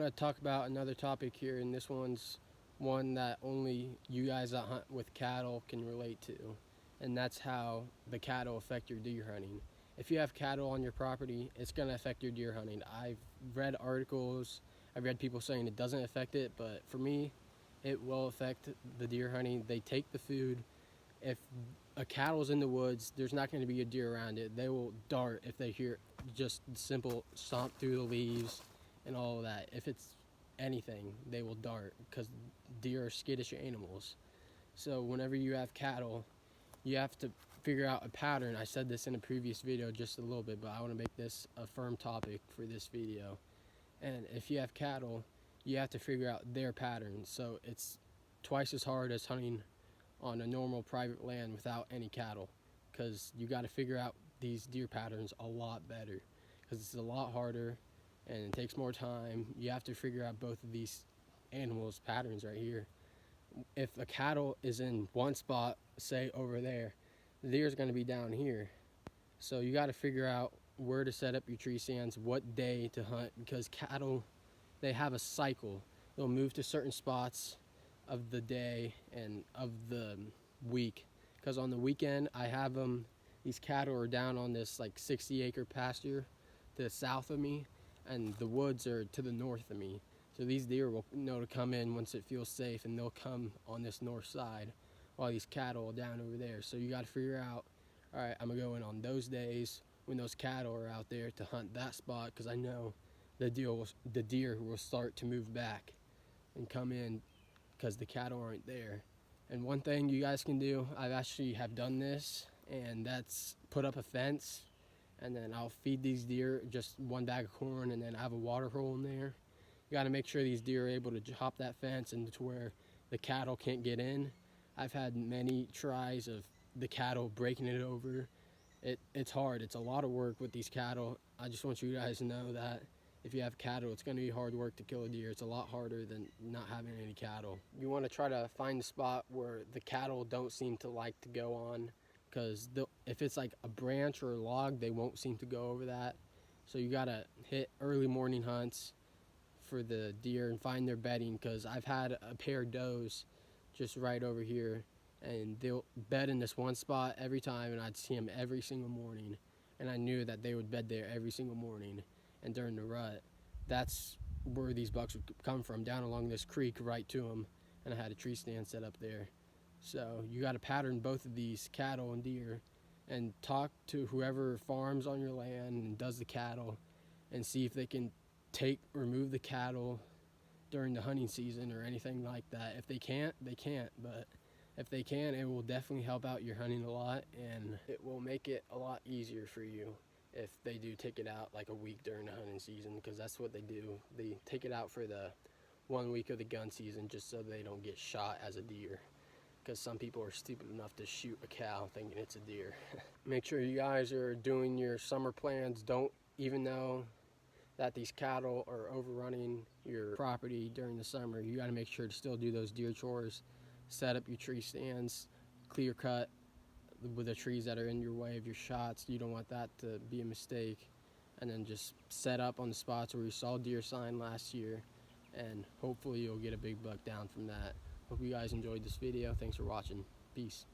to talk about another topic here, and this one's one that only you guys that hunt with cattle can relate to, and that's how the cattle affect your deer hunting. If you have cattle on your property, it's going to affect your deer hunting. I've read articles, I've read people saying it doesn't affect it, but for me, it will affect the deer hunting. They take the food. If a cattle's in the woods, there's not going to be a deer around it. They will dart if they hear just simple stomp through the leaves and all of that. If it's anything, they will dart because deer are skittish animals. So whenever you have cattle, you have to figure out a pattern. I said this in a previous video just a little bit, but I want to make this a firm topic for this video. And if you have cattle, you have to figure out their pattern. So it's twice as hard as hunting on a normal private land without any cattle, because you got to figure out these deer patterns a lot better, because it's a lot harder and it takes more time. You have to figure out both of these animals' patterns right here. If a cattle is in one spot, say over there, the deer is going to be down here. So you got to figure out where to set up your tree stands, what day to hunt, because cattle, they have a cycle. They'll move to certain spots of the day and of the week, because on the weekend I have them, these cattle are down on this like 60-acre pasture to the south of me, and the woods are to the north of me. So these deer will know to come in once it feels safe, and they'll come on this north side while these cattle are down over there. So you got to figure out, all right, I'm gonna go in on those days when those cattle are out there to hunt that spot, because I know the deer will start to move back and come in because the cattle aren't there. And one thing you guys can do, I've actually have done this, and that's put up a fence, and then I'll feed these deer just one bag of corn, and then I have a water hole in there. You got to make sure these deer are able to hop that fence and to where the cattle can't get in. I've had many tries of the cattle breaking it over. It's hard. It's a lot of work with these cattle. I just want you guys to know that if you have cattle, it's going to be hard work to kill a deer. It's a lot harder than not having any cattle. You want to try to find a spot where the cattle don't seem to like to go on, because if it's like a branch or a log, they won't seem to go over that. So you got to hit early morning hunts for the deer and find their bedding, because I've had a pair of does just right over here, and they'll bed in this one spot every time, and I'd see them every single morning, and I knew that they would bed there every single morning. And during the rut, that's where these bucks would come from, down along this creek right to them, and I had a tree stand set up there. So you got to pattern both of these cattle and deer, and talk to whoever farms on your land and does the cattle, and see if they can remove the cattle during the hunting season or anything like that. If they can't, they can't, but if they can, it will definitely help out your hunting a lot, and it will make it a lot easier for you if they do take it out like a week during the hunting season, because that's what they do. They take it out for the 1 week of the gun season just so they don't get shot as a deer, because some people are stupid enough to shoot a cow thinking it's a deer. Make sure you guys are doing your summer plans. Don't even know that these cattle are overrunning your property during the summer. You got to make sure to still do those deer chores, set up your tree stands, clear cut with the trees that are in your way of your shots. You don't want that to be a mistake. And then just set up on the spots where you saw deer sign last year, and hopefully you'll get a big buck down from that. Hope you guys enjoyed this video. Thanks for watching. Peace.